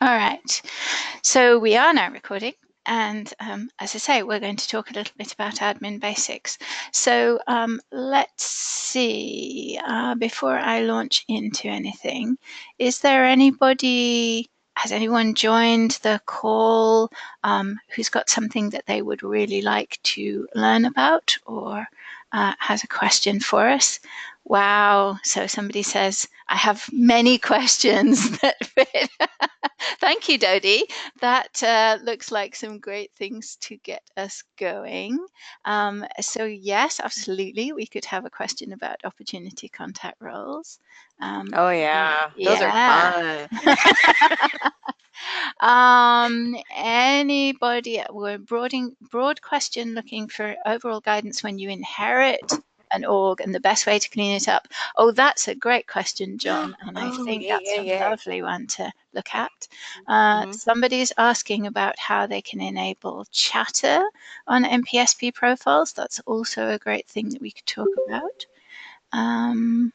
All right. So we are now recording. And as I say, we're going to talk a little bit about admin basics. So let's see, before I launch into anything, has anyone joined the call who's got something that they would really like to learn about or has a question for us? Wow. So somebody says, I have many questions that fit. Thank you, Dodie. That looks like some great things to get us going. So yes, absolutely, we could have a question about opportunity contact roles. Oh yeah, those are Yeah. fun. Anybody? We're broad question looking for overall guidance when you inherit an org and the best way to clean it up. Oh, that's a great question, John, and I Oh think yeah, that's yeah, a yeah. lovely one to look at. Hmm. Somebody's asking about how they can enable chatter on MPSP profiles. That's also a great thing that we could talk about. Um,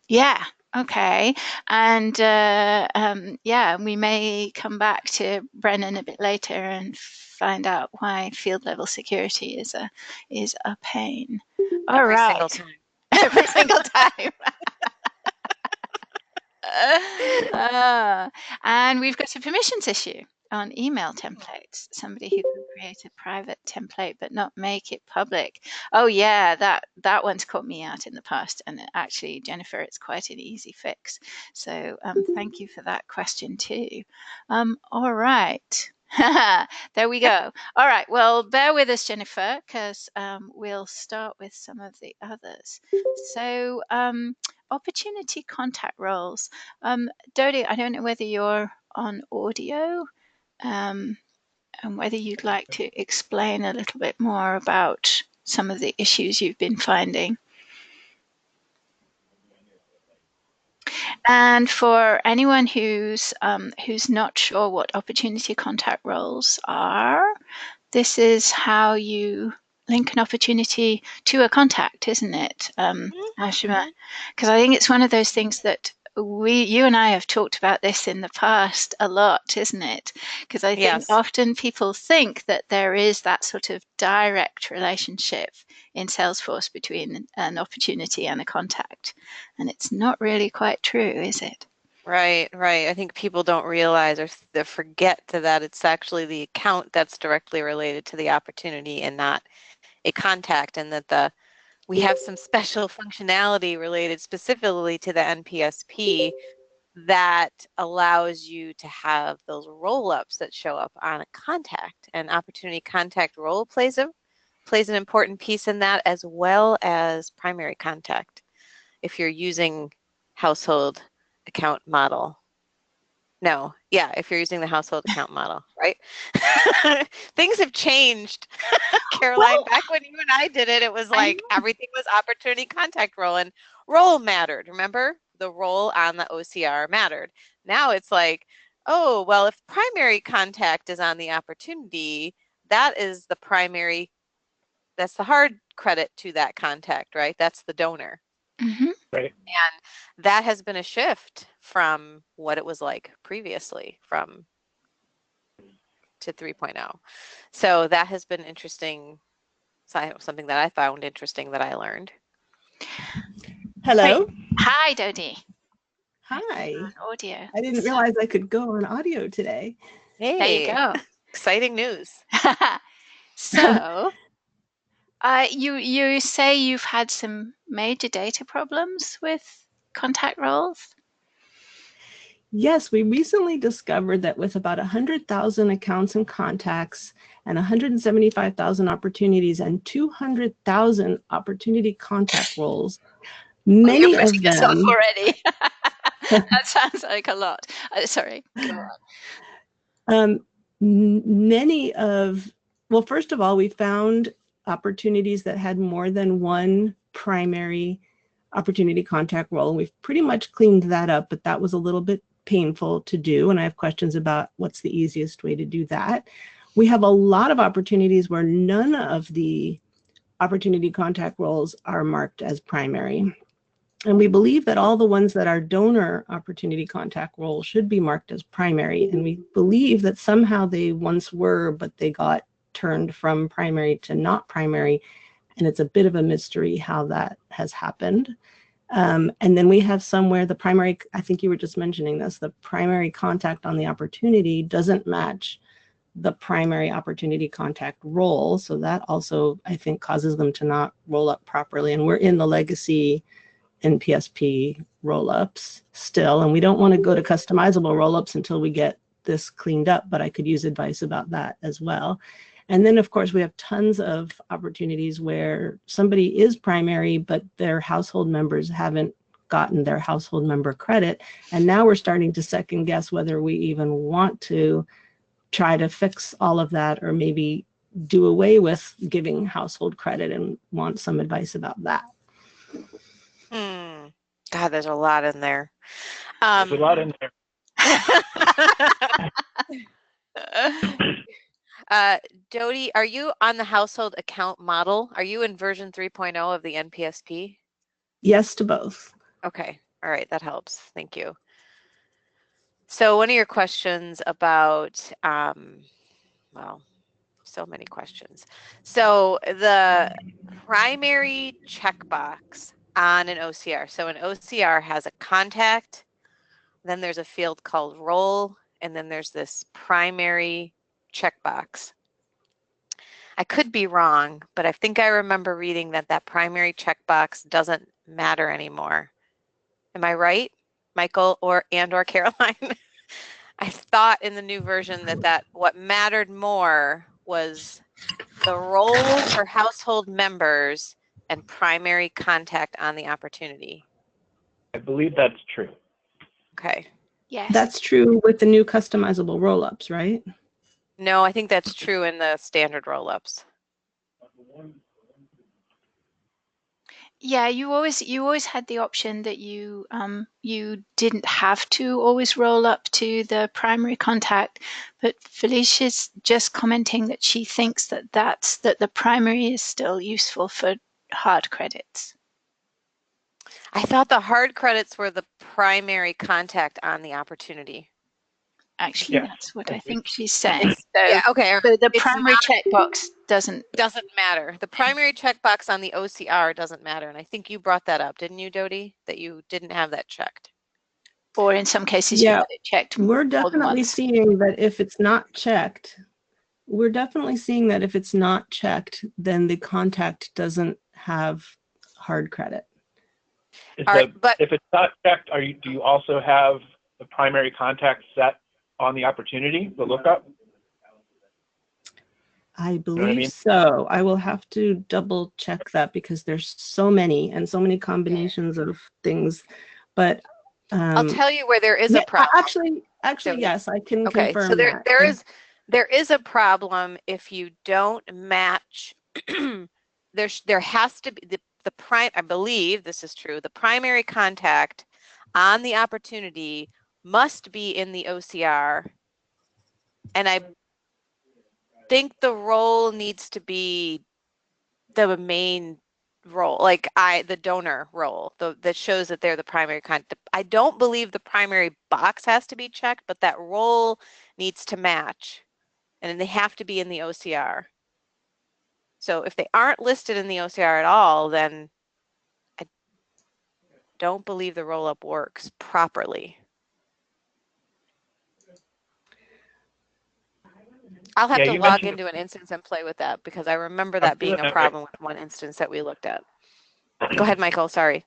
yeah. Okay. And yeah, we may come back to Brennan a bit later and find out why field level security is a pain. All Every single right. time. Every single time. Uh, and we've got a permissions issue on email templates. Somebody who can create a private template but not make it public. Oh yeah, that one's caught me out in the past. And actually, Jennifer, it's quite an easy fix. So thank you for that question too. All right. There we go. All right. Well, bear with us, Jennifer, because we'll start with some of the others. So opportunity contact roles. Dodie, I don't know whether you're on audio um, and whether you'd like to explain a little bit more about some of the issues you've been finding. And for anyone who's not sure what opportunity contact roles are, this is how you link an opportunity to a contact, isn't it, Ashima? Hmm. Because I think it's one of those things that you and I have talked about this in the past a lot, isn't it? Because I think Yes. often people think that there is that sort of direct relationship in Salesforce between an opportunity and a contact. And it's not really quite true, is it? Right, right. I think people don't realize or they forget that it's actually the account that's directly related to the opportunity and not a contact, and that we have some special functionality related specifically to the NPSP that allows you to have those roll-ups that show up on a contact. And opportunity contact role plays an important piece in that, as well as primary contact if you're using household account model. No, yeah, if you're using the household account model, right? Things have changed, Caroline. Well, Back when you and I did it, it was I like everything was opportunity contact role, and role mattered. Remember? The role on the OCR mattered. Now it's like, oh, well, if primary contact is on the opportunity, that is the primary, that's the hard credit to that contact, right? That's the donor. mhm. Right. And that has been a shift from what it was like previously, from to 3.0. So that has been interesting, something that I found interesting that I learned. Great. Hello. Hi, Dodie. I see you're Hi. on audio. I didn't So realize I could go on audio today. there you Hey, go. exciting news. So, you say you've had some major data problems with contact roles? Yes, we recently discovered that with about 100,000 accounts and contacts and 175,000 opportunities and 200,000 opportunity contact roles, Oh, you're many putting of us off them, already. That sounds like a lot. Sorry, go on. um, many of, well, first of all, we found opportunities that had more than one primary opportunity contact role. And we've pretty much cleaned that up, but that was a little bit painful to do. And I have questions about what's the easiest way to do that. We have a lot of opportunities where none of the opportunity contact roles are marked as primary. And we believe that all the ones that are donor opportunity contact role should be marked as primary. And we believe that somehow they once were, but they got turned from primary to not primary. And it's a bit of a mystery how that has happened. And then we have somewhere the primary, I think you were just mentioning this, the primary contact on the opportunity doesn't match the primary opportunity contact role. So that also, I think, causes them to not roll up properly. And we're in the legacy NPSP roll-ups still, and we don't want to go to customizable roll-ups until we get this cleaned up, but I could use advice about that as well. And then, of course, we have tons of opportunities where somebody is primary, but their household members haven't gotten their household member credit. And now we're starting to second guess whether we even want to try to fix all of that or maybe do away with giving household credit, and want some advice about that. God, there's a lot in there. There's a lot in there. Dodie, are you on the household account model? Are you in version 3.0 of the NPSP? Yes to both. Okay, all right, that helps. Thank you. So one of your questions about, well, so many questions. So the primary checkbox on an OCR. So an OCR has a contact, then there's a field called role, and then there's this primary checkbox. I could be wrong, but I think I remember reading that that primary checkbox doesn't matter anymore. Am I right, Michael or Caroline? I thought in the new version that what mattered more was the role for household members and primary contact on the opportunity. I believe that's true. Okay. Yes. That's true with the new customizable roll-ups, right? No, I think that's true in the standard roll-ups. Yeah, you always had the option that you didn't have to always roll up to the primary contact, but Felicia's just commenting that she thinks that the primary is still useful for hard credits. I thought the hard credits were the primary contact on the opportunity. Actually, Yeah. that's what I think she's saying. So, Yeah, okay. so the It's primary not- checkbox doesn't matter. The primary checkbox on the OCR doesn't matter. And I think you brought that up, didn't you, Dodie? That you didn't have that checked. or in some cases you Yeah, had it checked we're more than definitely once. seeing that if it's not checked, then the contact doesn't have hard credit. If it's not checked, do you also have the primary contact set on the opportunity, the lookup? I believe what I mean? so. I will have to double check that because there's so many combinations of things. But I'll tell you where there is a problem. Actually, yes, I can confirm so that. there is a problem if you don't match. there has to be I believe this is true. The primary contact on the opportunity must be in the OCR, and I think the role needs to be the main role, like the donor role, that shows that they're the primary contact. I don't believe the primary box has to be checked, but that role needs to match, and they have to be in the OCR. So if they aren't listed in the OCR at all, then I don't believe the roll-up works properly. I'll have to log into an instance and play with that because I remember that being a problem with one instance that we looked at. Go ahead, Michael, sorry.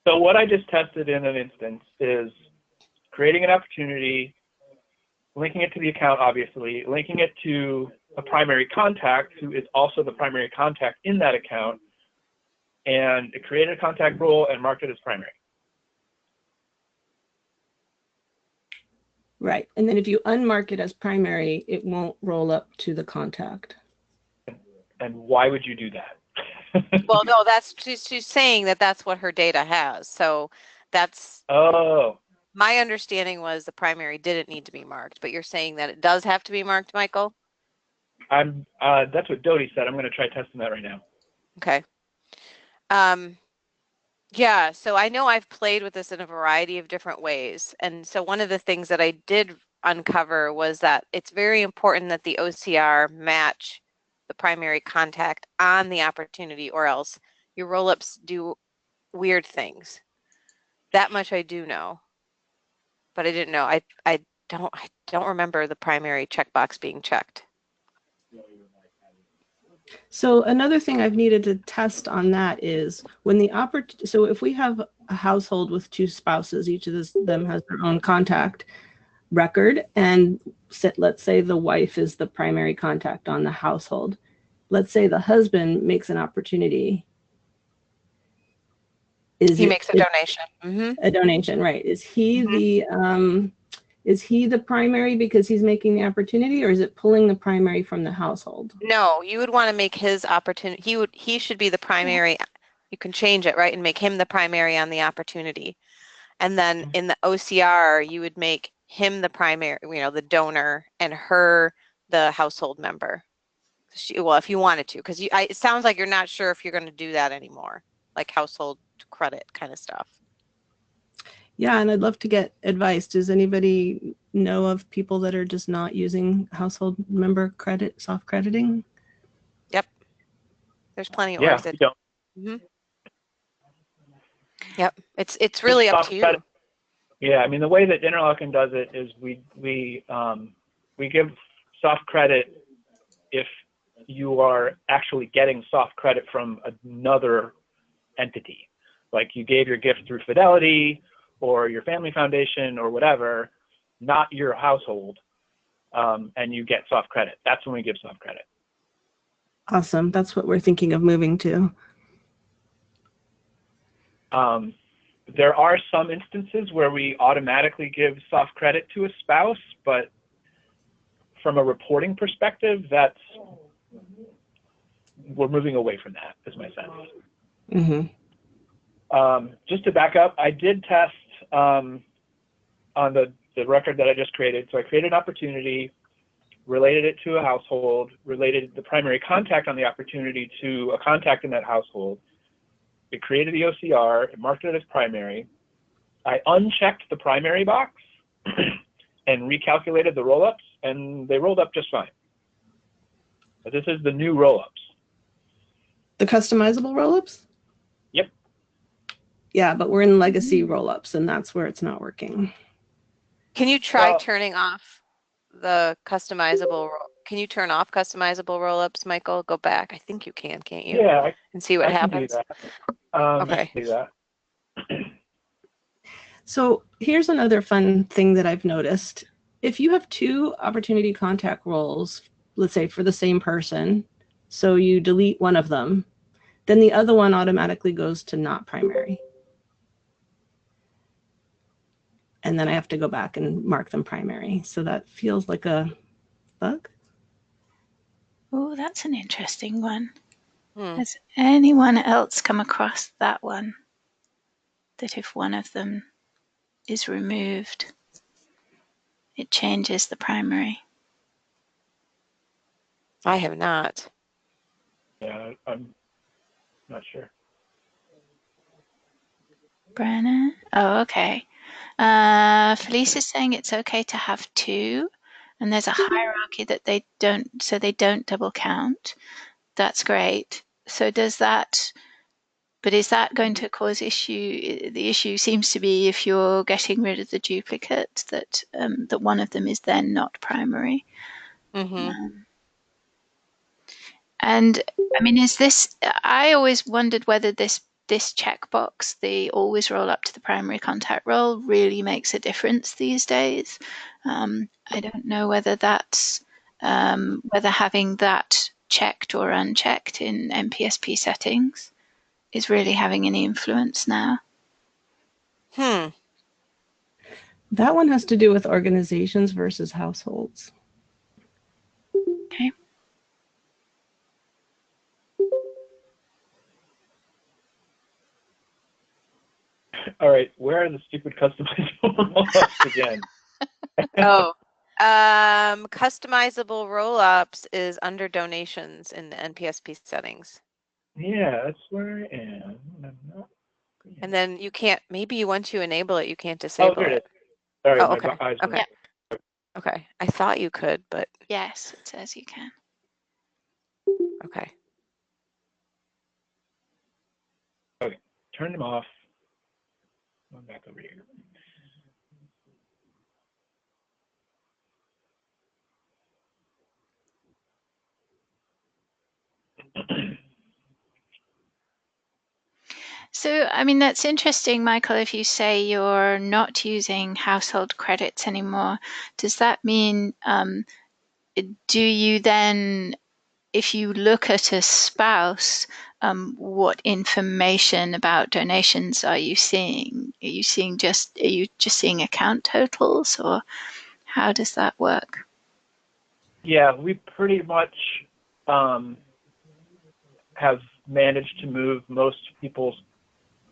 So what I just tested in an instance is creating an opportunity, linking it to the account, obviously, linking it to a primary contact who is also the primary contact in that account, and it created a contact role and marked it as primary. Right. And then if you unmark it as primary, it won't roll up to the contact. And why would you do that? Well, no, she's saying that that's what her data has. So that's my understanding was the primary didn't need to be marked, but you're saying that it does have to be marked, Michael? That's what Dodie said. I'm going to try testing that right now. Okay. Yeah, so I know I've played with this in a variety of different ways. And so one of the things that I did uncover was that it's very important that the OCR match the primary contact on the opportunity, or else your roll-ups do weird things. That much I do know, but I didn't know. I don't remember the primary checkbox being checked. So another thing I've needed to test on that is when the so if we have a household with two spouses, each of them has their own contact record, and let's say the wife is the primary contact on the household. Let's say the husband makes an opportunity. He makes a donation. A donation, right? Is he the primary because he's making the opportunity, or is it pulling the primary from the household? No, you would want to make his opportunity. He should be the primary. You can change it, right, and make him the primary on the opportunity. And then in the OCR, you would make him the primary, the donor, and her the household member. Well, if you wanted to, because it sounds like you're not sure if you're going to do that anymore, like household credit kind of stuff. Yeah, and I'd love to get advice. Does anybody know of people that are just not using household member credit, soft crediting? Yep. There's plenty of Yeah, ways. Yep. It's really up to you. Credit. Yeah, I mean, the way that Interlochen does it is we give soft credit if you are actually getting soft credit from another entity. Like you gave your gift through Fidelity or your family foundation or whatever, not your household, and you get soft credit. That's when we give soft credit. Awesome. That's what we're thinking of moving to. There are some instances where we automatically give soft credit to a spouse, but from a reporting perspective, we're moving away from that, is my sense. Just to back up, I did test on the record that I just created. So I created an opportunity, related it to a household, related the primary contact on the opportunity to a contact in that household. It created the OCR, it marked it as primary. I unchecked the primary box and recalculated the roll-ups, and they rolled up just fine. But this is the new roll-ups. The customizable roll-ups? Yep. Yeah, but we're in legacy roll-ups, and that's where it's not working. Can you try turning off the customizable? Can you turn off customizable roll-ups, Michael? Go back. I think you can, can't you? Yeah. And see what happens. I can do that. Okay. I can do that. So here's another fun thing that I've noticed. If you have two opportunity contact roles, let's say for the same person, so you delete one of them, then the other one automatically goes to not primary. And then I have to go back and mark them primary. So that feels like a bug. Oh, that's an interesting one. Has anyone else come across that one? That if one of them is removed, it changes the primary? I have not. Yeah, I'm not sure. Brennan? Oh, okay. Felice is saying it's okay to have two, and there's a hierarchy that they don't double count. That's great. So does that, but is that going to cause issue? The issue seems to be if you're getting rid of the duplicate, that one of them is then not primary. And I mean, I always wondered whether this checkbox, the always roll up to the primary contact role, really makes a difference these days. I don't know whether that's whether having that checked or unchecked in MPSP settings is really having any influence now. That one has to do with organizations versus households. Okay. All right, where are the stupid customizable roll-ups again? Customizable roll-ups is under donations in the NPSP settings. Yeah, that's where I am. I'm not And then you can't, maybe once you enable it, you can't Oh, disable there it it. is. Sorry, Oh, my okay. eyes went. Okay. Okay. I thought you could, but Yes, it says you can. okay. Okay, turn them off. Going back over here. So, I mean, that's interesting, Michael. If you say you're not using household credits anymore, does that mean, do you then, if you look at a spouse, what information about donations are you seeing? Are you just seeing account totals, or how does that work? Yeah, we pretty much have managed to move most people's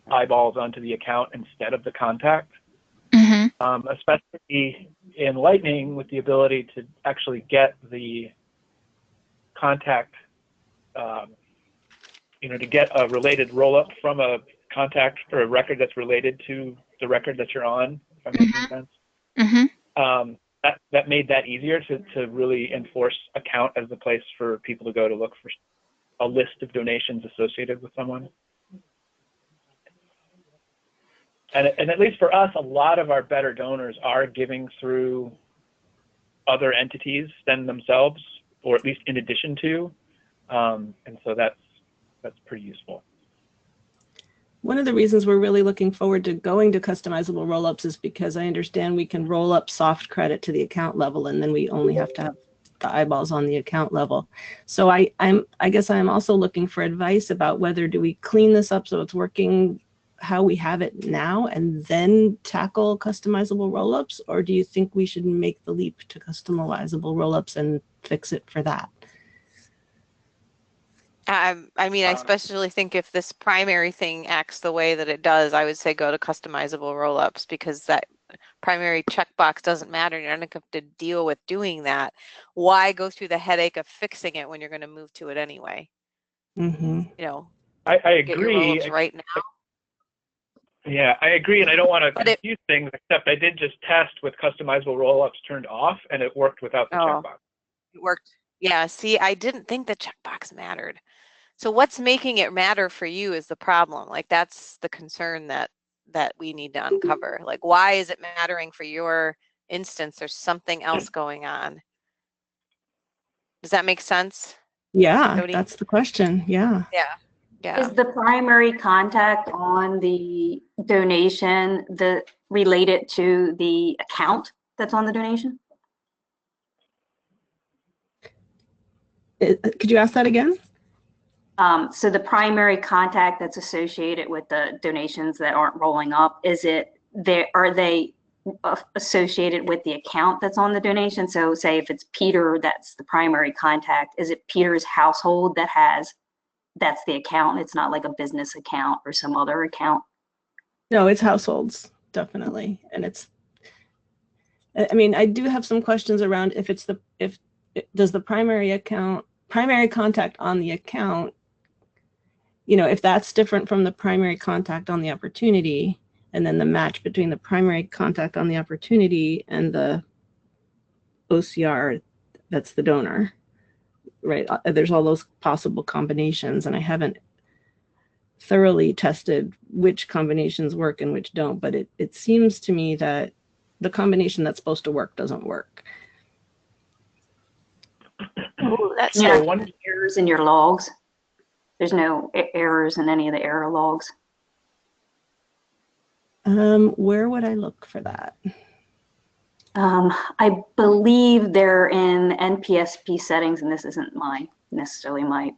eyeballs onto the account instead of the contact, especially in Lightning with the ability to actually get the contact, to get a related roll-up from a contact or a record that's related to the record that you're on, if I'm making sense. That made that easier to really enforce account as the place for people to go to look for a list of donations associated with someone. And at least for us, a lot of our better donors are giving through other entities than themselves, or at least in addition to, and so that's pretty useful. One of the reasons we're really looking forward to going to customizable rollups is because I understand we can roll up soft credit to the account level, and then we only have to have the eyeballs on the account level. So I guess I'm also looking for advice about whether do we clean this up so it's working how we have it now and then tackle customizable rollups, or do you think we should make the leap to customizable rollups and fix it for that? I mean, I especially think if this primary thing acts the way that it does, I would say go to customizable rollups, because that primary checkbox doesn't matter. You're not going to have to deal with doing that. Why go through the headache of fixing it when you're going to move to it anyway? Mm-hmm. I Get your agree. rollups right now. Yeah, I agree, and I don't want to confuse things, except I did just test with customizable rollups turned off, and it worked without the checkbox. It worked. Yeah, see, I didn't think the checkbox mattered. So what's making it matter for you is the problem. Like, that's the concern that we need to uncover. Like, why is it mattering for your instance? There's something else going on. Does that make sense? Yeah, Jody? that's the question. Yeah. Yeah. Is the primary contact on the donation related to the account that's on the donation? Could you ask that again? So the primary contact that's associated with the donations that aren't rolling up, are they associated with the account that's on the donation? So say if it's Peter, that's the primary contact. Is it Peter's household that's the account? It's not like a business account or some other account? No, it's households, definitely. And I mean, I do have some questions around does the primary contact on the account, if that's different from the primary contact on the opportunity, and then the match between the primary contact on the opportunity and the OCR, that's the donor, right? There's all those possible combinations, and I haven't thoroughly tested which combinations work and which don't, but it seems to me that the combination that's supposed to work doesn't work. Oh, that's one errors in your logs. There's no errors in any of the error logs. Where would I look for that? I believe they're in NPSP settings, and this isn't necessarily my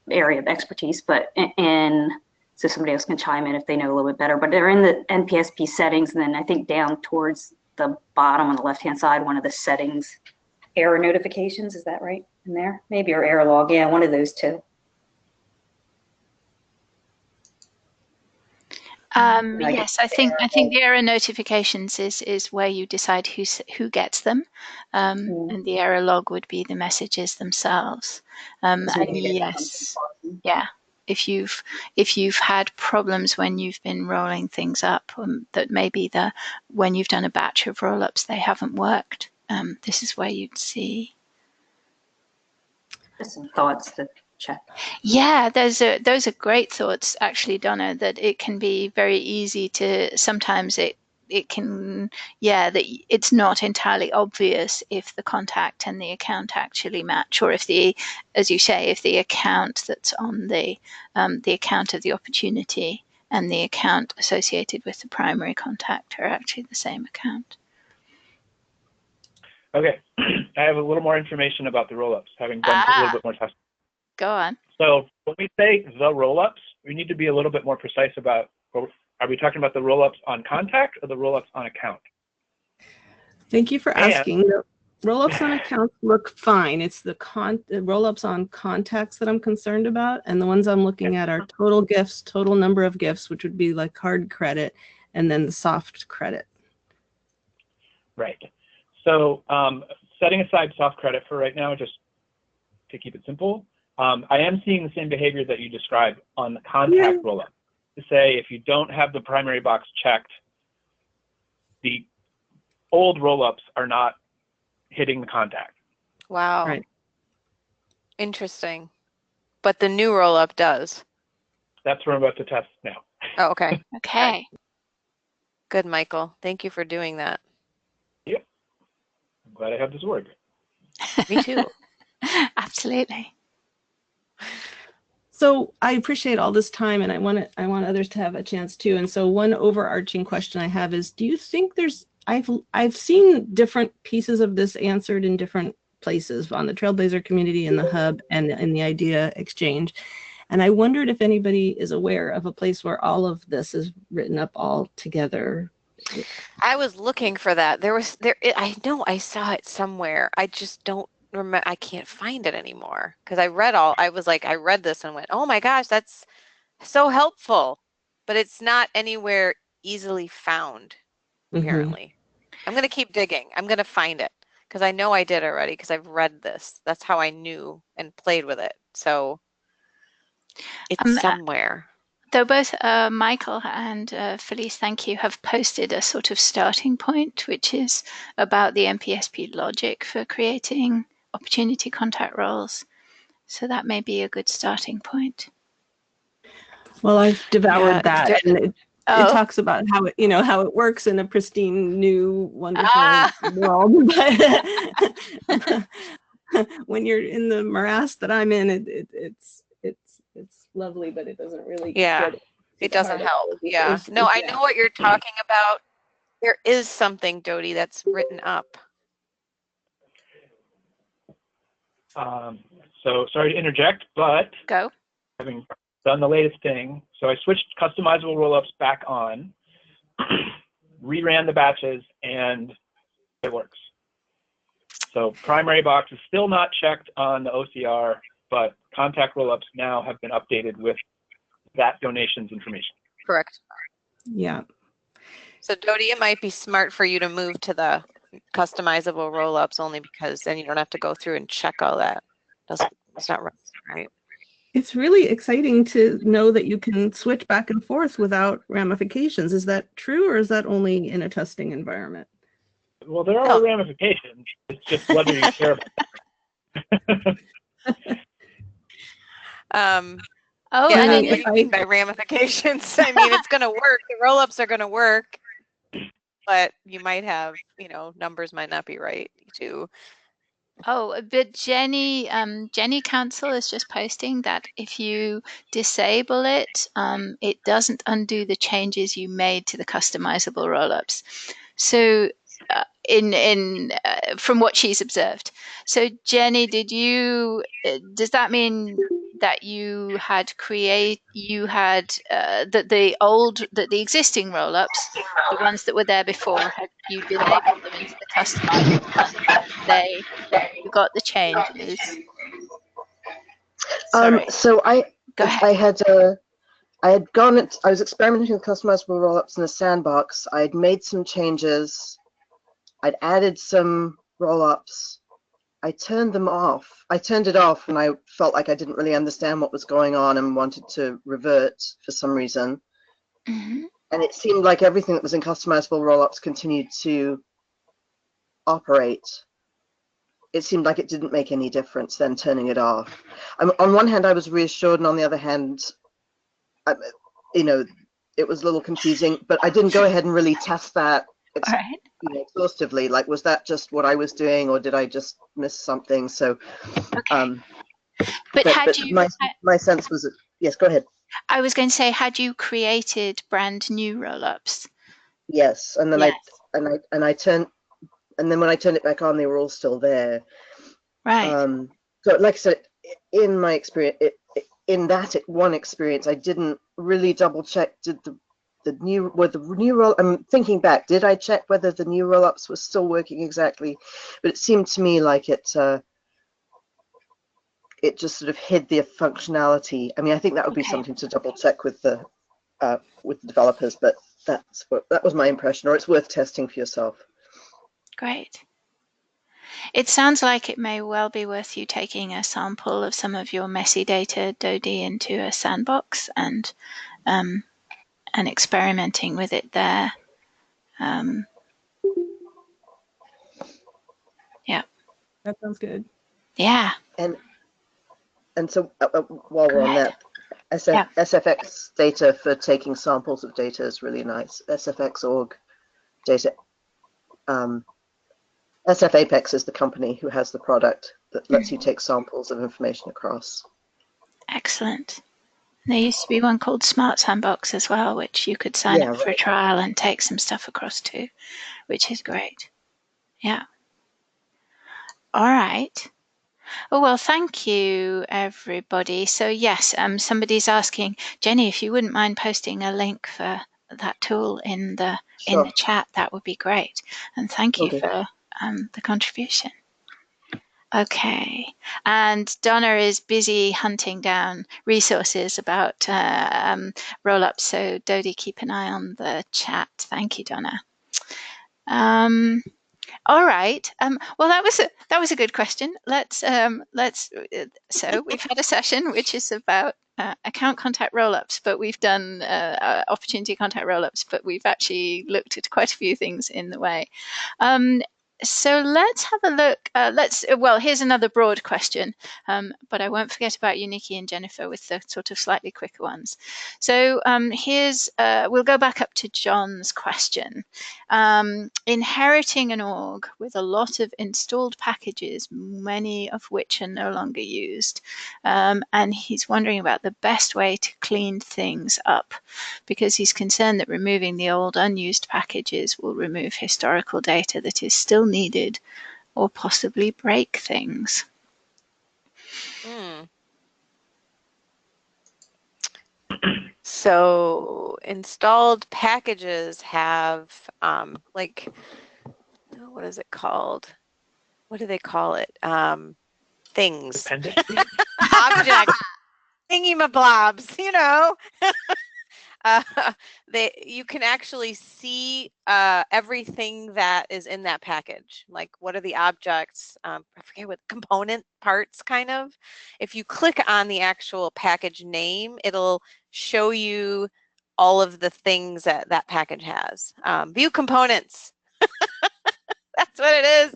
area of expertise, but so somebody else can chime in if they know a little bit better, but they're in the NPSP settings, and then I think down towards the bottom on the left-hand side, one of the settings, error notifications, is that right in there? Maybe, or error log, yeah, one of those two. Yes, I think the error notifications is where you decide who gets them, and the error log would be the messages themselves. And yes, if you've had problems when you've been rolling things up, that maybe when you've done a batch of roll-ups they haven't worked. This is where you'd see. Just some thoughts to check. Yeah, those are great thoughts, actually, Donna, that it can be very easy to, sometimes it can, yeah, that it's not entirely obvious if the contact and the account actually match, or if the, as you say, if the account that's on the account of the opportunity and the account associated with the primary contact are actually the same account. Okay, I have a little more information about the roll-ups, having done a little bit more testing. Go on. So when we say the roll-ups, we need to be a little bit more precise about, are we talking about the roll-ups on contact or the roll-ups on account? Thank you for asking. The roll-ups on accounts look fine. It's the roll-ups on contacts that I'm concerned about, and the ones I'm looking at are total gifts, total number of gifts, which would be like hard credit, and then the soft credit. Right. So setting aside soft credit for right now, just to keep it simple, I am seeing the same behavior that you described on the contact roll-up. To say, if you don't have the primary box checked, the old roll-ups are not hitting the contact. Wow. Right. Interesting. But the new roll-up does. That's what I'm about to test now. Oh, okay. Okay. Good, Michael. Thank you for doing that. Yep. I'm glad I have this word. Me too. Absolutely. So I appreciate all this time, and I want others to have a chance too. And so one overarching question I have is, do you think there's, I've seen different pieces of this answered in different places on the Trailblazer community, in the hub, and in the idea exchange. And I wondered if anybody is aware of a place where all of this is written up all together. I was looking for that. I know I saw it somewhere. I just don't remember. I can't find it anymore because I read this and went, oh my gosh, that's so helpful. But it's not anywhere easily found, apparently. I'm going to keep digging. I'm going to find it because I know I did already because I've read this. That's how I knew and played with it. So it's somewhere. Though both Michael and Felice, thank you, have posted a sort of starting point, which is about the MPSP logic for creating opportunity contact roles. So that may be a good starting point. Well, I've devoured that, and it talks about how it, how it works in a pristine, new, wonderful world. But when you're in the morass that I'm in, it's lovely, but it doesn't really. It doesn't help. No, I know what you're talking about. There is something, Dodie, that's written up. So sorry to interject, but go. Having done the latest thing, so I switched customizable rollups back on, reran the batches, and it works. So primary box is still not checked on the OCR, but contact rollups now have been updated with that donations information. Correct. Yeah. So Dodie, it might be smart for you to move to the customizable rollups only because then you don't have to go through and check all that. It's not right. It's really exciting to know that you can switch back and forth without ramifications. Is that true, or is that only in a testing environment? Well, there are ramifications. It's just whether you care about it. What do you mean by ramifications? I mean, it's going to work. The roll-ups are going to work, but you might have, numbers might not be right too. Oh, but Jenny Council is just posting that if you disable it, it doesn't undo the changes you made to the customizable rollups. So, from what she's observed. So, Jenny, does that mean that you had that the existing rollups, the ones that were there before, had you enabled them into the customizable? You got the changes. So I was experimenting with customizable rollups in the sandbox. I'd made some changes. I'd added some rollups, I turned them off. I turned it off when I felt like I didn't really understand what was going on and wanted to revert for some reason. Hmm. And it seemed like everything that was in customizable rollups continued to operate. It seemed like it didn't make any difference then turning it off. On one hand, I was reassured, and on the other hand, you know, it was a little confusing, but I didn't go ahead and really test that All right. exhaustively. Like, was that just what I was doing, or did I just miss something? So, Okay. But but my sense was that, yes, go ahead. I was going to say, had you created brand new rollups? Yes, and then Yes. I turned, and then when I turned it back on, they were all still there. Right. So, like I said, in my experience, in that one experience, I didn't really double check. Did the new roll? I'm thinking back. Did I check whether the new rollups were still working exactly? But it seemed to me like it just sort of hid the functionality. I mean, I think that would be Okay. something to double check with the developers. But that was my impression, or it's worth testing for yourself. Great. It sounds like it may well be worth you taking a sample of some of your messy data, Dodie, into a sandbox and experimenting with it there. Yeah. That sounds good. Yeah. And so while we're on that, SFX data for taking samples of data is really nice. SFX.org data. SF Apex is the company who has the product that lets you take samples of information across. Excellent. There used to be one called Smart Sandbox as well, which you could sign up for a trial and take some stuff across to, which is great. Yeah. All right. Oh, well, thank you, everybody. So yes, somebody's asking, Jenny, if you wouldn't mind posting a link for that tool in the chat, that would be great. And thank you for the contribution. Okay, and Donna is busy hunting down resources about roll-ups. So Dodie, keep an eye on the chat. Thank you, Donna. All right. Well, that was a good question. So we've had a session which is about account contact rollups, but we've done opportunity contact rollups, but we've actually looked at quite a few things in the way. So let's have a look. Well, here's another broad question, but I won't forget about you, Nikki and Jennifer, with the sort of slightly quicker ones. So we'll go back up to John's question. Inheriting an org with a lot of installed packages, many of which are no longer used. And he's wondering about the best way to clean things up, because he's concerned that removing the old unused packages will remove historical data that is still needed or possibly break things. So installed packages have what is it called? What do they call it? Things. Objects. Thingy-mablobs, you know. You can actually see everything that is in that package. Like, what are the objects? I forget what component parts, kind of. If you click on the actual package name, it'll show you all of the things that that package has. View components. That's what it is.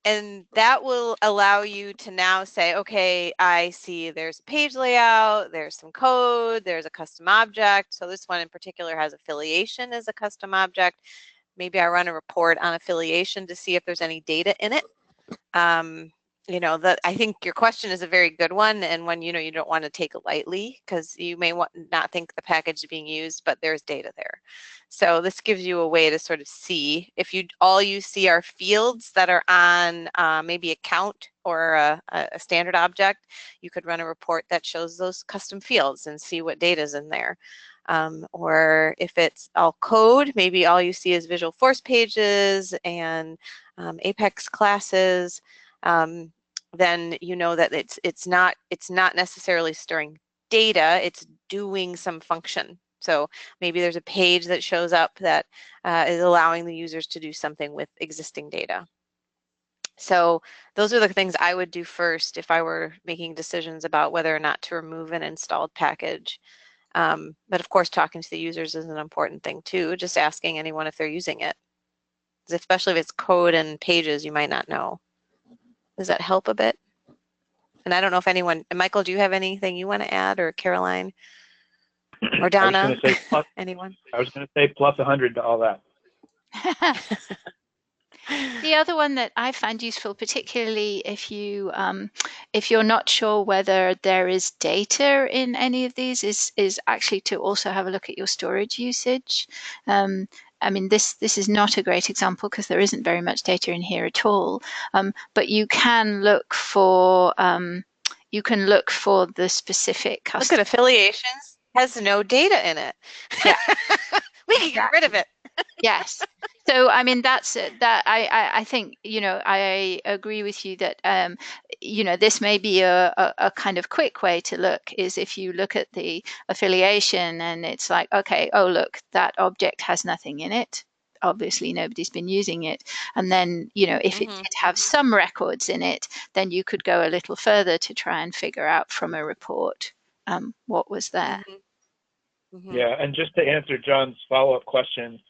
And that will allow you to now say, okay, I see there's a page layout, there's some code, there's a custom object. So this one in particular has affiliation as a custom object. Maybe I run a report on affiliation to see if there's any data in it. You know, I think your question is a very good one, and one you don't want to take lightly, because you may not think the package is being used, but there's data there. So this gives you a way to sort of see. If all you see are fields that are on maybe a count or a standard object, you could run a report that shows those custom fields and see what data is in there. Or if it's all code, maybe all you see is Visual Force pages and Apex classes. Then you know that it's not necessarily storing data, it's doing some function. So maybe there's a page that shows up that is allowing the users to do something with existing data. So those are the things I would do first if I were making decisions about whether or not to remove an installed package. But of course, talking to the users is an important thing too, just asking anyone if they're using it. Especially if it's code and pages, you might not know. Does that help a bit? And I don't know if anyone, Michael, do you have anything you want to add, or Caroline or Donna? I was going to say plus, anyone? I was going to say plus 100 to all that. The other one that I find useful, particularly if you're not sure whether there is data in any of these, is actually to also have a look at your storage usage. I mean, this is not a great example because there isn't very much data in here at all. But you can look for the specific custom. Look at affiliations, has no data in it. Yeah. We can get rid of it. Yes. So I mean I think, you know, I agree with you that you know, this may be a kind of quick way to look, is if you look at the affiliation and it's like, okay, oh look, that object has nothing in it. Obviously nobody's been using it. And then, you know, if it did have some records in it, then you could go a little further to try and figure out from a report what was there. Yeah, and just to answer John's follow-up question,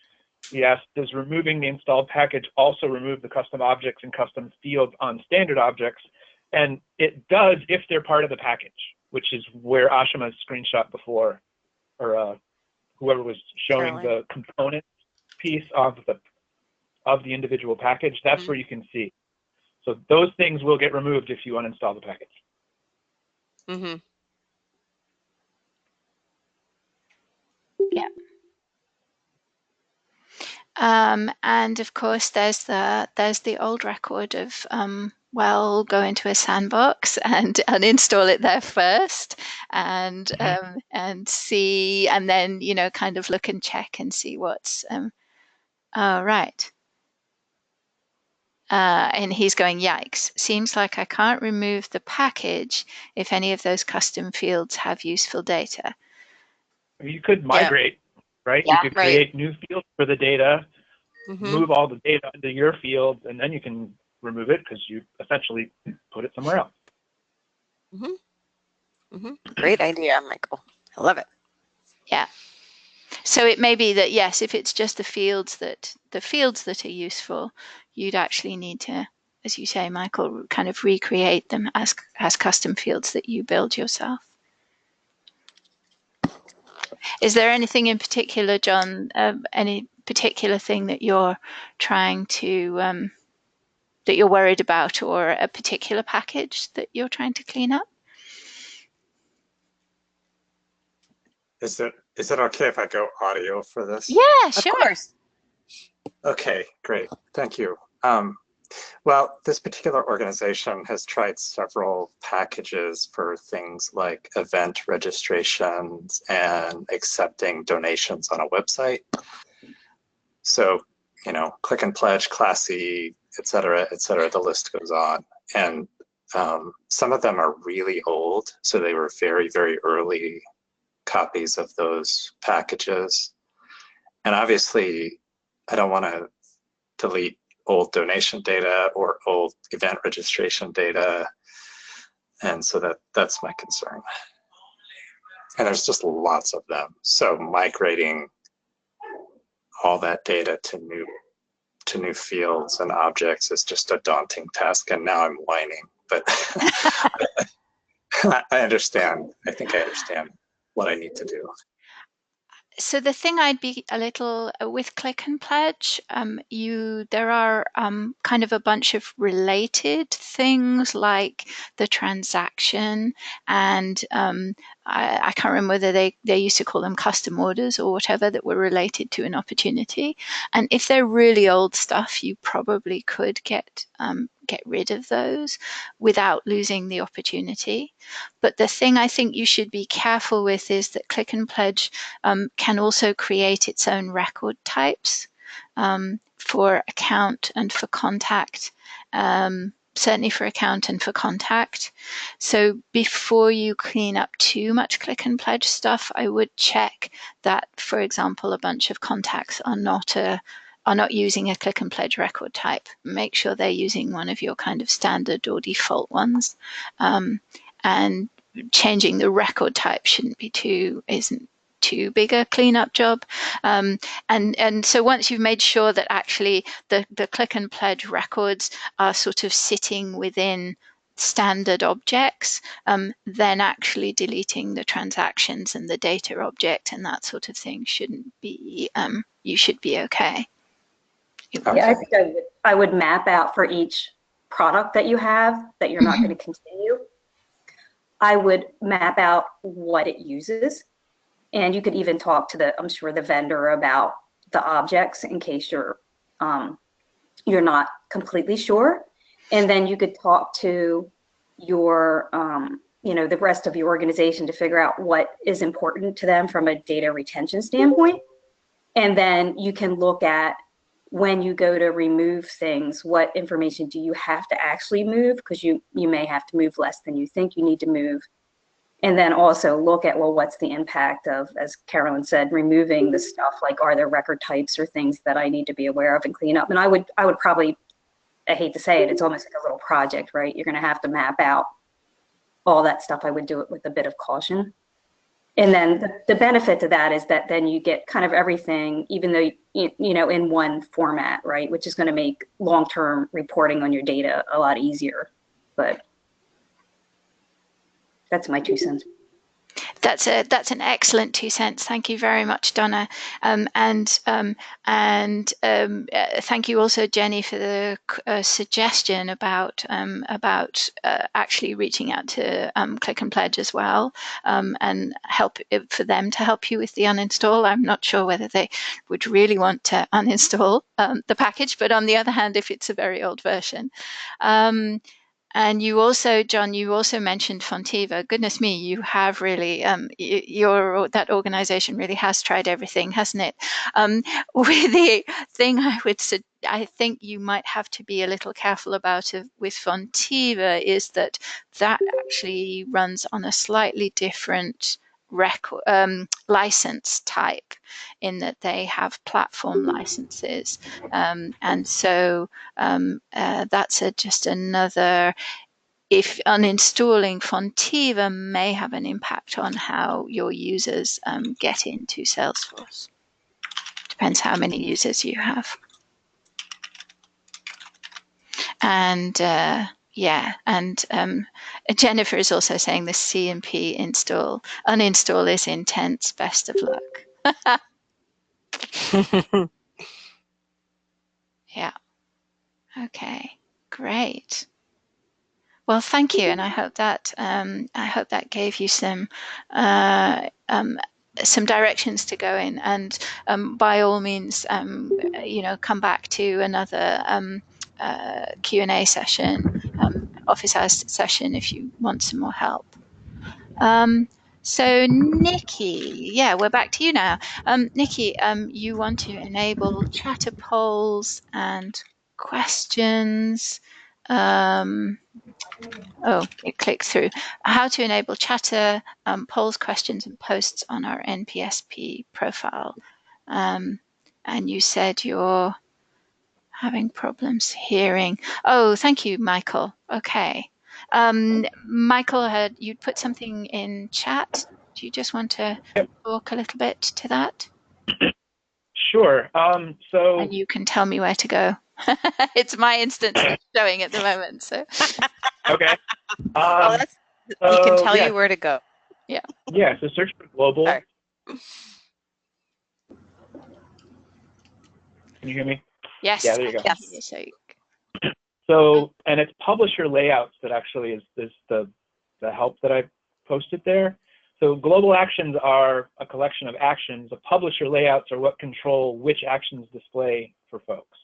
he asked, does removing the installed package also remove the custom objects and custom fields on standard objects? And it does if they're part of the package, which is where Ashima's screenshot before, or whoever was showing the component piece of the individual package, that's where you can see. So those things will get removed if you uninstall the package. Yeah. And of course, there's the old record of well, go into a sandbox and uninstall it there first, and see, and then, you know, kind of look and check and see what's oh, right. And he's going, yikes, seems like I can't remove the package if any of those custom fields have useful data. You could migrate, right? Yeah, you could create new fields for the data, move all the data into your fields, and then you can remove it because you essentially put it somewhere else. Great idea, Michael. I love it. Yeah. So it may be that, yes, if it's just the fields that are useful, you'd actually need to, as you say, Michael, kind of recreate them as custom fields that you build yourself. Is there anything in particular, John, any particular thing that you're trying to, that you're worried about, or a particular package that you're trying to clean up? Is it okay if I go audio for this? Yeah, sure. Of course. Okay, great. Thank you. Well, this particular organization has tried several packages for things like event registrations and accepting donations on a website. So, you know, Click and Pledge, Classy, et cetera, the list goes on. And some of them are really old. So they were very, very early copies of those packages. And obviously, I don't want to delete old donation data or old event registration data. And so that's my concern. And there's just lots of them. So migrating all that data to new fields and objects is just a daunting task. And now I'm whining, but I understand. I think I understand what I need to do. So the thing I'd be a little with Click and Pledge, there are kind of a bunch of related things like the transaction, and I can't remember whether they used to call them custom orders or whatever, that were related to an opportunity. And if they're really old stuff, you probably could get rid of those without losing the opportunity. But the thing I think you should be careful with is that Click and Pledge can also create its own record types for account and for contact, certainly for account and for contact. So before you clean up too much Click and Pledge stuff, I would check that, for example, a bunch of contacts are not are not using a click and pledge record type, make sure they're using one of your kind of standard or default ones. And changing the record type isn't too big a cleanup job. And so once you've made sure that actually the click and pledge records are sort of sitting within standard objects, then actually deleting the transactions and the data object and that sort of thing shouldn't be, you should be okay. Yeah, I think I would map out for each product that you have that you're not going to continue. I would map out what it uses, and you could even talk to I'm sure the vendor about the objects in case you're not completely sure. And then you could talk to your, the rest of your organization to figure out what is important to them from a data retention standpoint. And then you can look at, when you go to remove things, what information do you have to actually move? Because you may have to move less than you think you need to move. And then also look at, well, what's the impact of, as Carolyn said, removing the stuff, like are there record types or things that I need to be aware of and clean up? And I would probably, I hate to say it, it's almost like a little project, right? You're going to have to map out all that stuff. I would do it with a bit of caution. And then the benefit to that is that then you get kind of everything, even though, in one format, right? Which is going to make long-term reporting on your data a lot easier. But that's my 2 cents. That's an excellent 2 cents. Thank you very much, Donna. And thank you also, Jenny, for the suggestion about actually reaching out to Click and Pledge as well, and for them to help you with the uninstall. I'm not sure whether they would really want to uninstall the package, but on the other hand, if it's a very old version. And you also, John, you also mentioned Fontiva. Goodness me, you have really, that organization really has tried everything, hasn't it? With the thing I think you might have to be a little careful about with Fontiva is that actually runs on a slightly different license type, in that they have platform licenses, and so that's just another. If uninstalling Fontiva may have an impact on how your users get into Salesforce. Depends how many users you have. And Jennifer is also saying the C&P uninstall is intense. Best of luck. Yeah. Okay. Great. Well, thank you, and I hope that gave you some directions to go in. And by all means, come back to another Q&A session, office hours session, if you want some more help. So Nikki, yeah, we're back to you now. Nikki, you want to enable chatter polls and questions. It clicked through. How to enable chatter, polls, questions, and posts on our NPSP profile. And you said you're having problems hearing. Oh, thank you, Michael. Okay. Michael, you'd put something in chat. Do you just want to talk a little bit to that? Sure. And you can tell me where to go. It's my instance showing at the moment. So. Okay. You can tell you where to go. Yeah. Yeah. So search for global. Sorry. Can you hear me? Yes. Yeah. There you go. Yes. So, and it's publisher layouts that actually is the help that I posted there. So global actions are a collection of actions. The publisher layouts are what control which actions display for folks.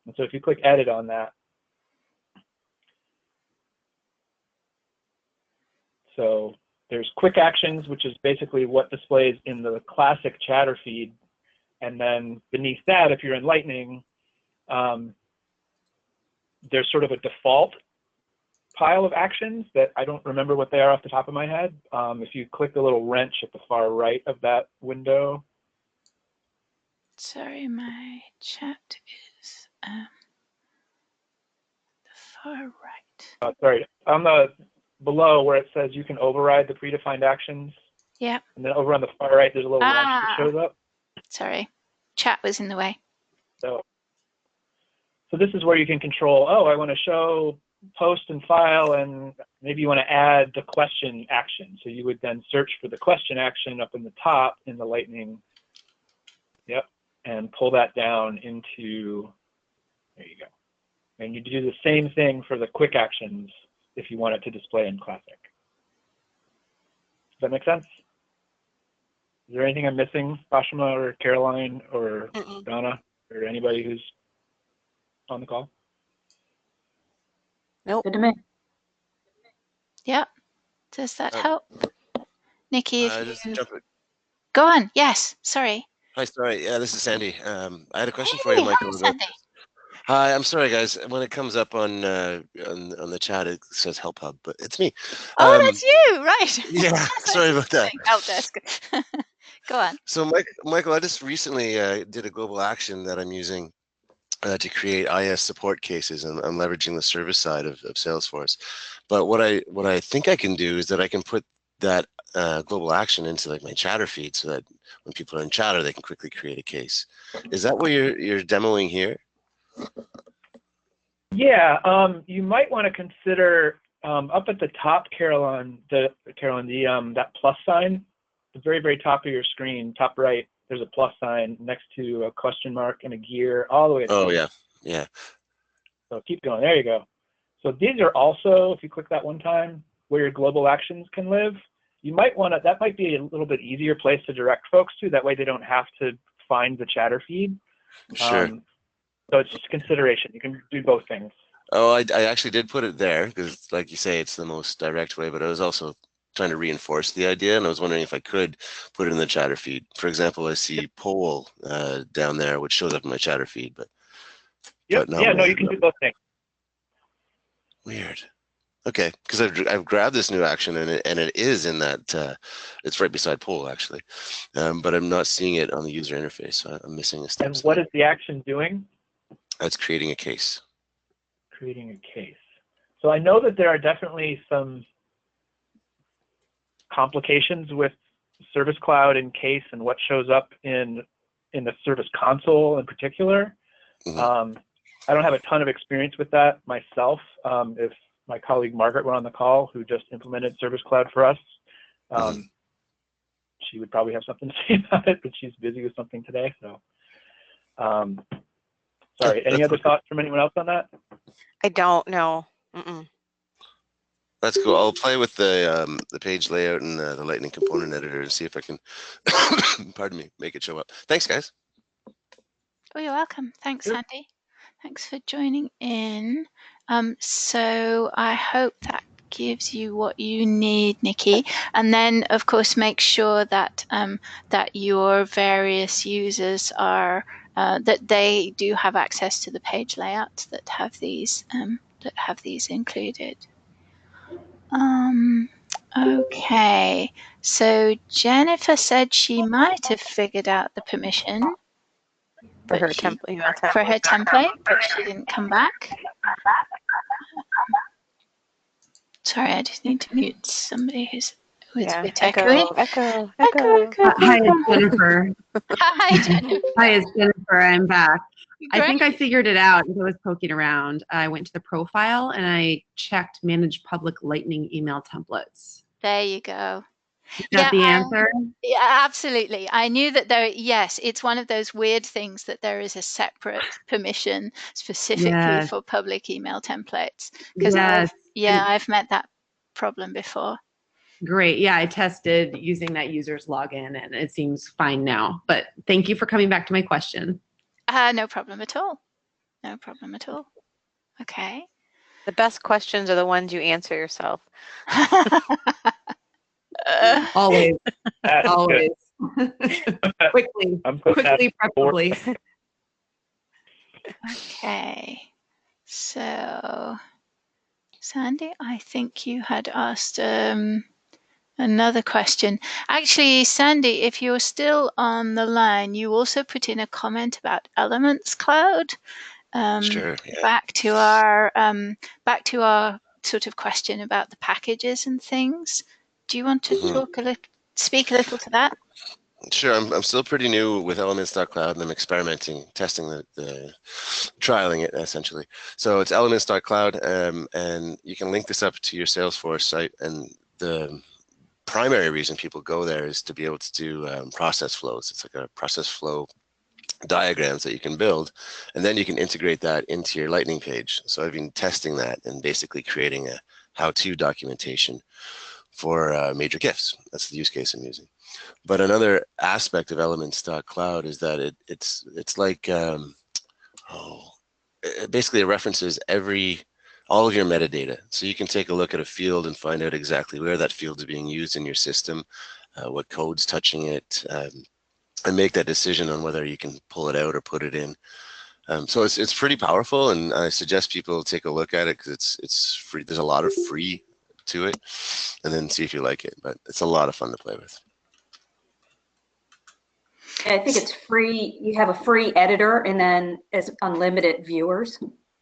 And so if you click edit on that, so there's quick actions, which is basically what displays in the classic chatter feed. And then beneath that, if you're in Lightning, there's sort of a default pile of actions that I don't remember what they are off the top of my head. If you click the little wrench at the far right of that window, Sorry, my chat is the far right. Sorry, on the below where it says you can override the predefined actions. Yeah. And then over on the far right, there's a little wrench that shows up. Sorry, chat was in the way. So this is where you can control, oh, I want to show post and file, and maybe you want to add the question action. So you would then search for the question action up in the top in the Lightning, yep, and pull that down into, there you go. And you do the same thing for the quick actions if you want it to display in Classic. Does that make sense? Is there anything I'm missing, Ashima or Caroline or Donna or anybody who's on the call? Nope. Good to me. Yeah. Does that help? Nikki, if Just you... jump in. Go on. Yes. Sorry. Hi, sorry. Yeah, this is Sandy. I had a question for Hey, you, Michael. hi, Sandy. Hi, I'm sorry, guys. When it comes up on the chat, it says Help Hub, but it's me. Oh, that's you, right? Yeah, sorry about that. Help desk. Go on. So, Michael, I just recently did a global action that I'm using to create IS support cases, and I'm leveraging the service side of Salesforce. But what I think I can do is that I can put that global action into like my chatter feed, so that when people are in chatter, they can quickly create a case. Is that what you're demoing here? Yeah, you might want to consider up at the top, Caroline, that plus sign, the very, very top of your screen, top right, there's a plus sign next to a question mark and a gear all the way. Oh, yeah, yeah. So keep going, there you go. So these are also, if you click that one time, where your global actions can live. You might want to, that might be a little bit easier place to direct folks to, that way they don't have to find the chatter feed. Sure. So it's just consideration. You can do both things. Oh, I actually did put it there because, like you say, it's the most direct way, but I was also trying to reinforce the idea, and I was wondering if I could put it in the chatter feed. For example, I see poll down there, which shows up in my chatter feed, but no. Yeah, no, you can do both things. Weird. Okay, because I've grabbed this new action, and it is in that it's right beside poll actually, but I'm not seeing it on the user interface. So I'm missing a step. And what is the action doing? It's creating a case. Creating a case. So I know that there are definitely some complications with Service Cloud and case and what shows up in the Service Console in particular. Mm-hmm. I don't have a ton of experience with that myself. If my colleague Margaret were on the call, who just implemented Service Cloud for us, she would probably have something to say about it, but she's busy with something today. So, sorry. Any other thoughts from anyone else on that? I don't know. That's cool. I'll play with the page layout and the Lightning component editor and see if I can, pardon me, make it show up. Thanks, guys. Oh, you're welcome. Thanks, Sandy. Thanks for joining in. So I hope that gives you what you need, Nikki. And then, of course, make sure that that your various users are that they do have access to the page layouts that have these included. Okay. So Jennifer said she might have figured out the permission For her template, but she didn't come back. Sorry, I just need to mute somebody who's a bit echoey. Echo. Hi, it's Jennifer. Hi, Jennifer. Hi, it's Jennifer. I'm back. Great. I think I figured it out as I was poking around. I went to the profile and I checked manage public Lightning email templates. There you go. Is that the answer? Yeah, absolutely. I knew that yes, it's one of those weird things that there is a separate permission specifically for public email templates. Because I've met that problem before. Great. Yeah, I tested using that user's login and it seems fine now. But thank you for coming back to my question. No problem at all. No problem at all. Okay. The best questions are the ones you answer yourself. Always. Always. quickly, preferably. Okay. So, Sandy, I think you had asked Another question. Actually, Sandy, if you're still on the line, you also put in a comment about Elements Cloud. Sure. Yeah. Back to our sort of question about the packages and things. Do you want to speak a little to that? Sure. I'm still pretty new with Elements.cloud, and I'm experimenting, testing the trialing it essentially. So it's Elements.cloud, and you can link this up to your Salesforce site. And the primary reason people go there is to be able to do process flows. It's like a process flow diagrams that you can build, and then you can integrate that into your Lightning page. So I've been testing that and basically creating a how-to documentation for major gifts. That's the use case I'm using. But another aspect of Elements.cloud is that it's like basically it references all of your metadata. So you can take a look at a field and find out exactly where that field is being used in your system, what code's touching it, and make that decision on whether you can pull it out or put it in. So it's pretty powerful, and I suggest people take a look at it because it's free. There's a lot of free to it, and then see if you like it. But it's a lot of fun to play with. I think it's free. You have a free editor, and then as unlimited viewers.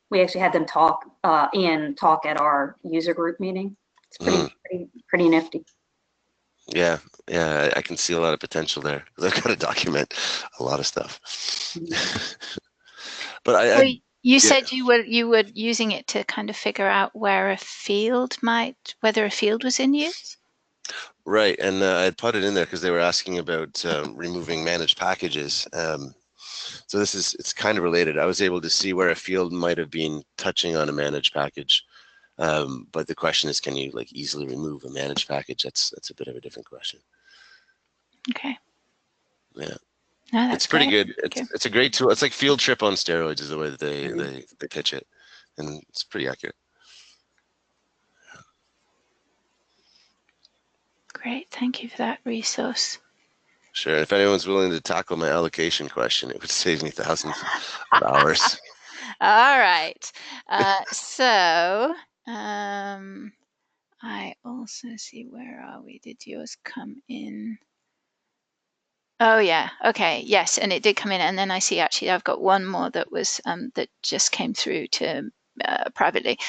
We actually had them talk at our user group meeting. It's pretty nifty. Yeah, I can see a lot of potential there because I've got to document a lot of stuff. But you said you were using it to kind of figure out whether a field was in use. Right, and I'd put it in there because they were asking about removing managed packages. So it's kind of related. I was able to see where a field might have been touching on a managed package. But the question is, can you like easily remove a managed package? That's a bit of a different question. Okay. Yeah. No, it's pretty great. good. It's a great tool. It's like Field Trip on steroids is the way that they pitch it, and it's pretty accurate. Great, thank you for that resource. Sure. If anyone's willing to tackle my allocation question, it would save me thousands of hours. All right. So I also see, where are we? Did yours come in? Oh yeah. Okay. Yes, and it did come in, and then I see actually I've got one more that was that just came through to privately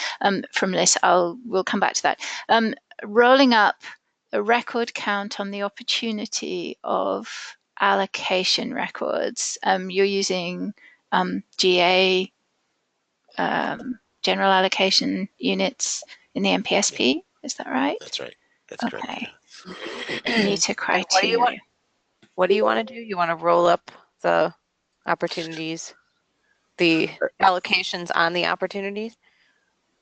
from Liz. We'll come back to that. Rolling up a record count on the opportunity of allocation records. You're using GA general allocation units in the MPSP. Is that right? That's right. That's correct. Okay. Meter criteria. What do you want to do? You want to roll up the opportunities, the allocations on the opportunities?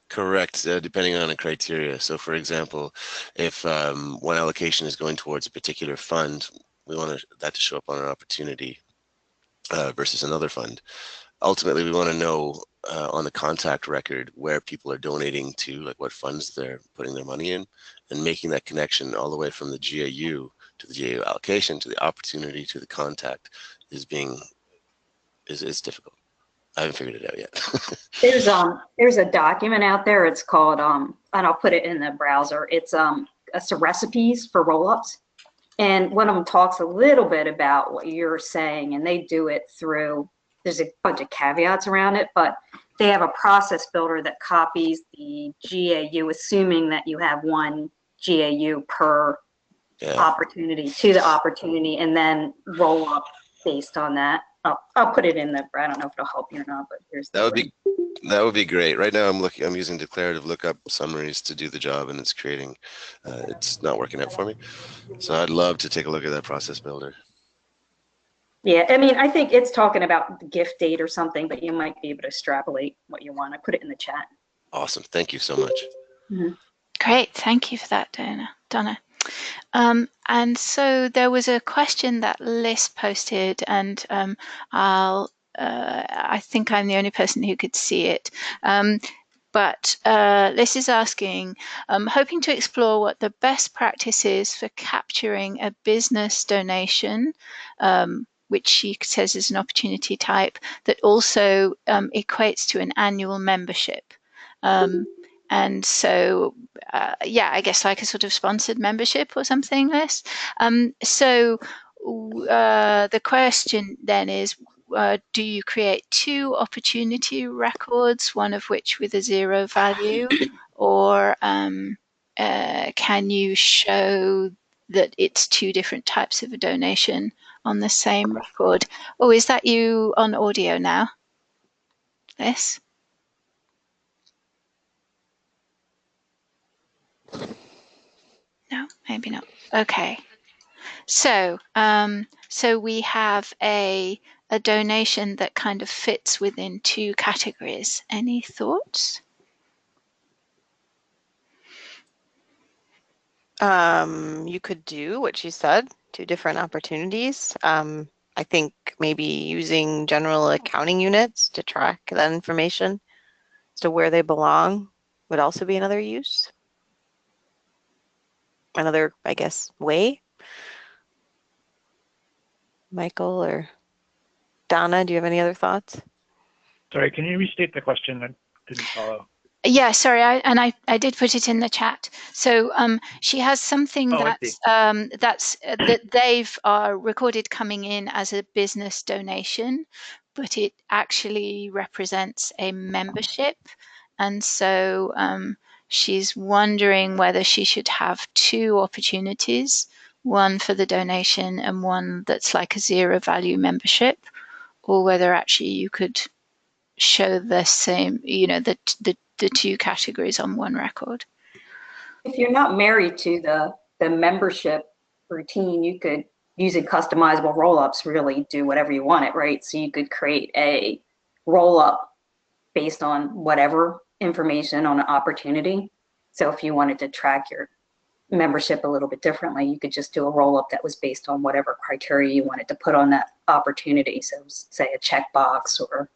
Correct, depending on the criteria. So for example, if one allocation is going towards a particular fund, we want that to show up on an opportunity versus another fund. Ultimately, we want to know on the contact record where people are donating to, like what funds they're putting their money in, and making that connection all the way from the GAU to the GAU allocation to the opportunity to the contact is difficult. I haven't figured it out yet. There's a document out there. It's called and I'll put it in the browser. It's recipes for roll-ups, and one of them talks a little bit about what you're saying, and they do it through. There's a bunch of caveats around it, but they have a process builder that copies the GAU, assuming that you have one GAU per opportunity to the opportunity, and then roll up based on that. I'll put it in the. I don't know if it'll help you or not, but here's that would be great. Right now, I'm using declarative lookup summaries to do the job, and it's creating. It's not working out for me, so I'd love to take a look at that process builder. Yeah, I mean, I think it's talking about the gift date or something, but you might be able to extrapolate what you want. I put it in the chat. Awesome, thank you so much. Mm-hmm. Great, thank you for that, Donna. And so there was a question that Liz posted, and I think I'm the only person who could see it. But Liz is asking, hoping to explore what the best practice is for capturing a business donation, which she says is an opportunity type that also equates to an annual membership. and so, yeah, I guess like a sort of sponsored membership or something less. So the question then is, do you create two opportunity records, one of which with a 0 value, or can you show that it's two different types of a donation on the same record? Oh, is that you on audio now? This? No, maybe not. Okay. So, so we have a donation that kind of fits within two categories. Any thoughts? You could do what she said, two different opportunities. I think maybe using general accounting units to track that information as to where they belong would also be another use. Another, I guess, way. Michael or Donna, do you have any other thoughts? Sorry, can you restate the question? I didn't follow. Yeah, sorry, I did put it in the chat. So she has something that they've recorded coming in as a business donation, but it actually represents a membership, and so she's wondering whether she should have two opportunities, one for the donation and one that's like a 0 value membership, or whether actually you could show the same, you know, the two categories on one record. If you're not married to the membership routine, you could, using customizable roll-ups, really do whatever you want it, right? So you could create a roll-up based on whatever information on an opportunity. So if you wanted to track your membership a little bit differently, you could just do a roll-up that was based on whatever criteria you wanted to put on that opportunity. So say a checkbox, or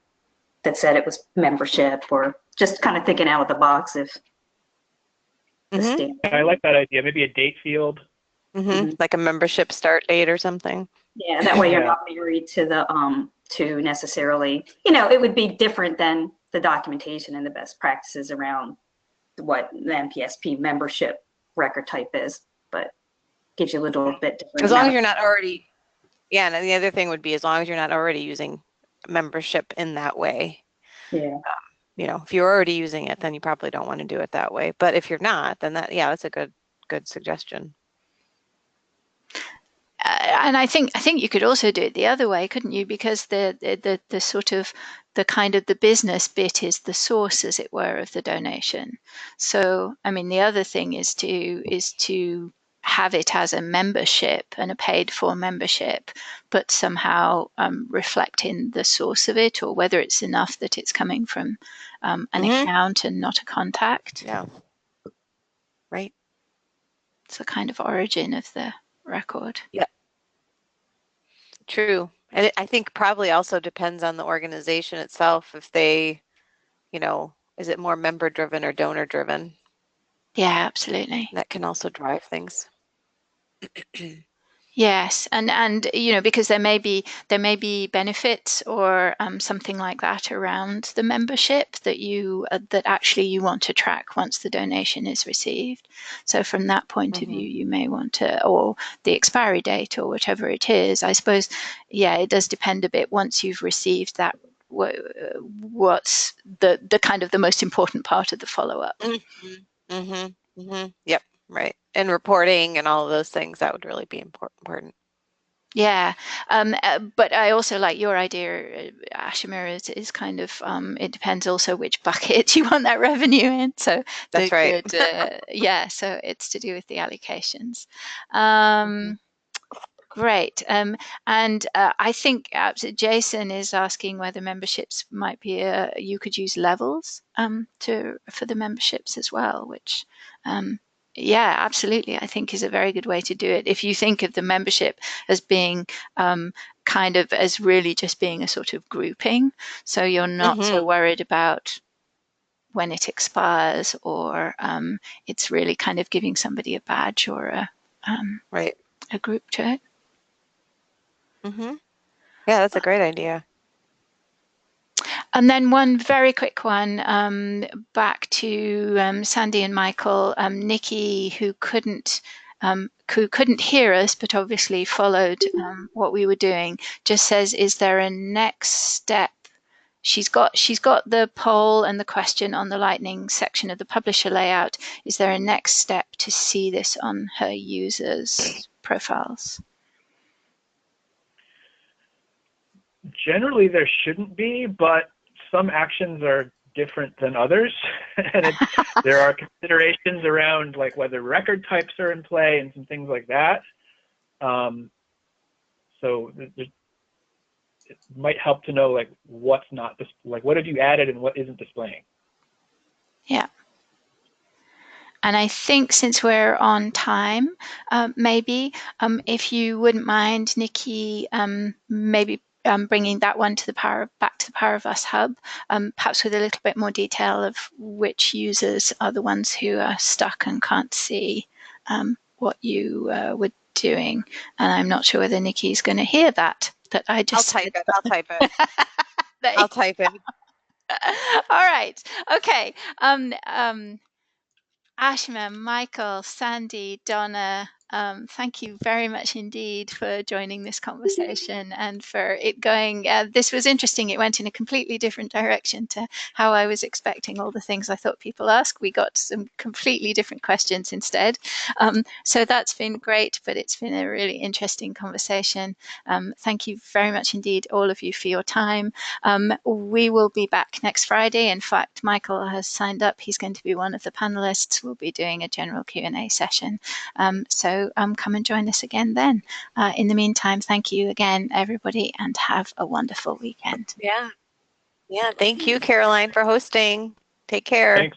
that said it was membership, or just kind of thinking out of the box if I like that idea. Maybe a date field. Like a membership start date or something. Yeah, that way you're not married to the to necessarily, you know, it would be different than the documentation and the best practices around what the MPSP membership record type is, but gives you a little bit different. As long as you're not already, yeah, and the other thing would be as long as you're not already using membership in that way. Yeah. You know, if you're already using it, then you probably don't want to do it that way. But if you're not, then that, yeah, that's a good suggestion. And I think you could also do it the other way, couldn't you? Because the sort of the kind of the business bit is the source, as it were, of the donation. So, I mean, the other thing is to have it as a membership and a paid for membership, but somehow reflecting the source of it, or whether it's enough that it's coming from an account and not a contact. Yeah. Right. It's a kind of origin of the record. Yeah. True. And I think probably also depends on the organization itself. If they, you know, is it more member driven or donor driven? Yeah, absolutely. That can also drive things. Yes, and you know, because there may be benefits or something like that around the membership that you that actually you want to track once the donation is received. So from that point of view, you may want to, or the expiry date or whatever it is. I suppose, yeah, it does depend a bit once you've received that. What's the kind of the most important part of the follow-up? Yep. Right. And reporting and all of those things, that would really be important. Yeah, but I also like your idea, Ashima, is kind of, it depends also which bucket you want that revenue in. So that's right. Yeah, so it's to do with the allocations. Great. And I think Jason is asking whether memberships might be you could use levels for the memberships as well, which yeah, absolutely, I think is a very good way to do it. If you think of the membership as being kind of as really just being a sort of grouping, so you're not so worried about when it expires, or it's really kind of giving somebody a badge or a group to it. Yeah, that's a great idea. And then one very quick one, back to Sandy and Michael. Nikki, who couldn't hear us, but obviously followed what we were doing, just says, "Is there a next step?" She's got the poll and the question on the Lightning section of the publisher layout. Is there a next step to see this on her users' profiles? Generally, there shouldn't be, but some actions are different than others, and there are considerations around like whether record types are in play and some things like that. So it might help to know like what's not like what have you added and what isn't displaying. Yeah. And I think since we're on time, maybe if you wouldn't mind, Nikki, maybe bringing that one to back to the Power of Us hub, perhaps with a little bit more detail of which users are the ones who are stuck and can't see what you were doing. And I'm not sure whether Nikki's going to hear that I just I'll type it. I'll type it. I'll type it. All right. Okay. Ashima, Michael, Sandy, Donna, thank you very much indeed for joining this conversation and for it going. This was interesting. It went in a completely different direction to how I was expecting all the things I thought people ask. We got some completely different questions instead. So that's been great, but it's been a really interesting conversation. Thank you very much indeed, all of you, for your time. We will be back next Friday. In fact, Michael has signed up. He's going to be one of the panelists. We'll be doing a general Q&A session. So come and join us again then. In the meantime, thank you again, everybody, and have a wonderful weekend. Yeah. Thank you, Caroline, for hosting. Take care. Thanks.